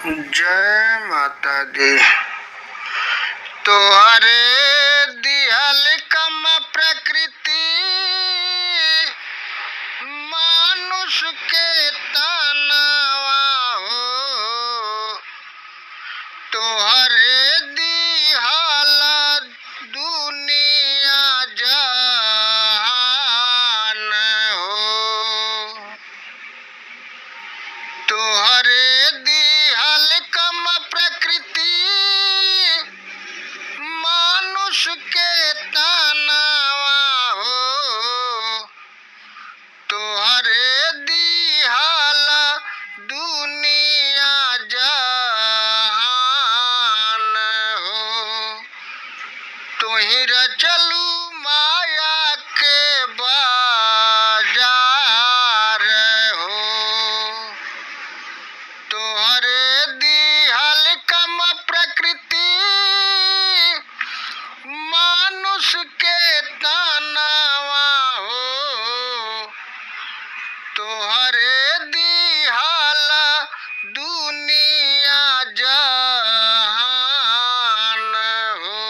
जय माता दी। तोहरे दिहल कम प्रकृति मानुष के तनावा हो। तोहरे दिहल दुनिया जहान हो। तोहरे दिहल कम प्रकृति मानुष के तनावा हो। तोहरे दिहल दुनिया जहान हो। तुही रचलू माया के बाजार हो। तोहरे दिहल कम प्रकृति मानुष के तनावा हो। तोहरे दिहल दुनिया जहान हो।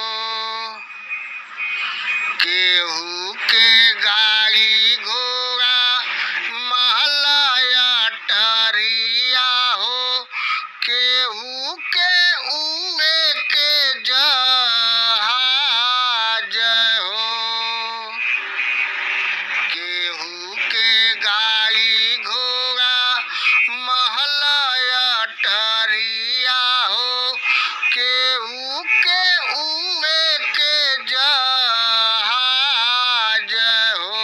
केहू के गाड़ी घोड़ा महलाया टरिया हो। केहू के उड़े के जहाज हो। केहू के गाड़ी घोड़ा महलाया टरिया हो। केहू के उड़े के जहाज हो।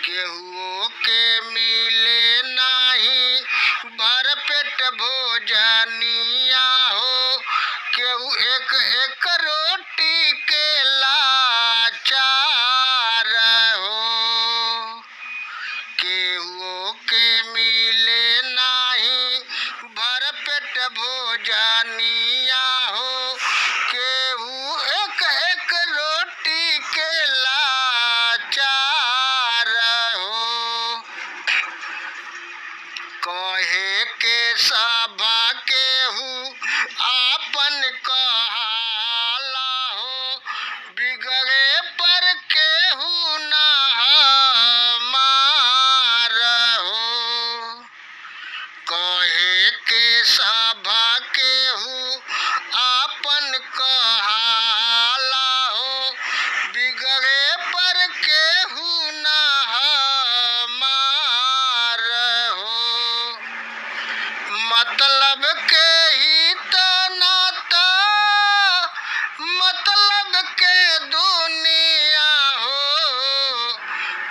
केहू के मिले नाही भर पेट भोजनिया हो। केहू एक एक रोटी के लाचार हो। केहू के मिले नाही भर पेट भोजनिया हो। केहू एक एक रोटी के लाचार हो। कहे के सभा केहू आपन कहाला हो। बिगड़े पर केहू ना हमार हो। कहे के सभा केहू आपन कहाला हो। बिगड़े पर केहू ना हमार हो। मतलब के ही नाता मतलब के दुनिया हो।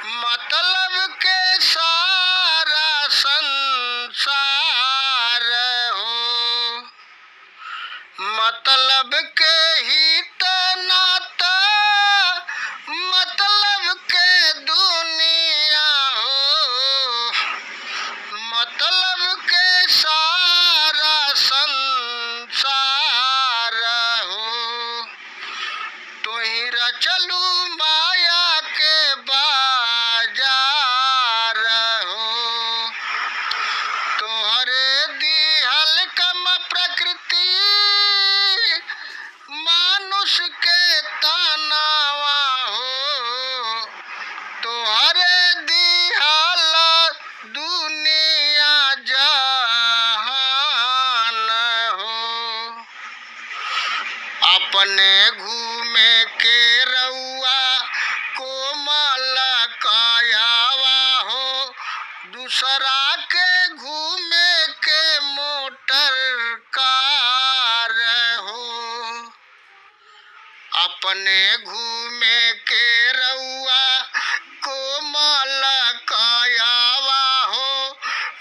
मतलब के सारा संसार हो। मतलब के ही नाता मतलब के दुनिया हो। मतलब के सारा संसार हो। तुही रचलू माया के बाजार हो। तोहरे दिहल कम प्रकृति मानुष के तनावा हो। तोहरे दिहल दुनिया जहान हो। अपने घूमे के रउआ कोमल कायावा हो। दूसरा के घूमे के मोटर कार हो। अपने घूमे के रउआ कोमल कायावा हो।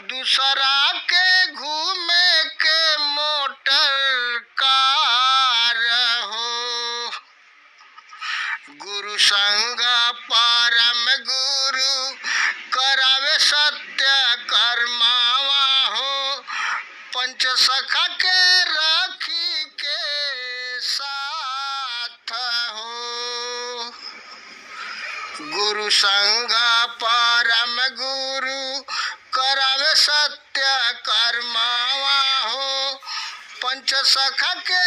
दूसरा के घूमे के मोटर कार हो। गुरु संग परम गुरु करावे सत्य कर्मावा हो। पंच सखा के राखी के साथ हो। गुरु संग परम गुरु करावे सत्य कर्मावा पंच सखा के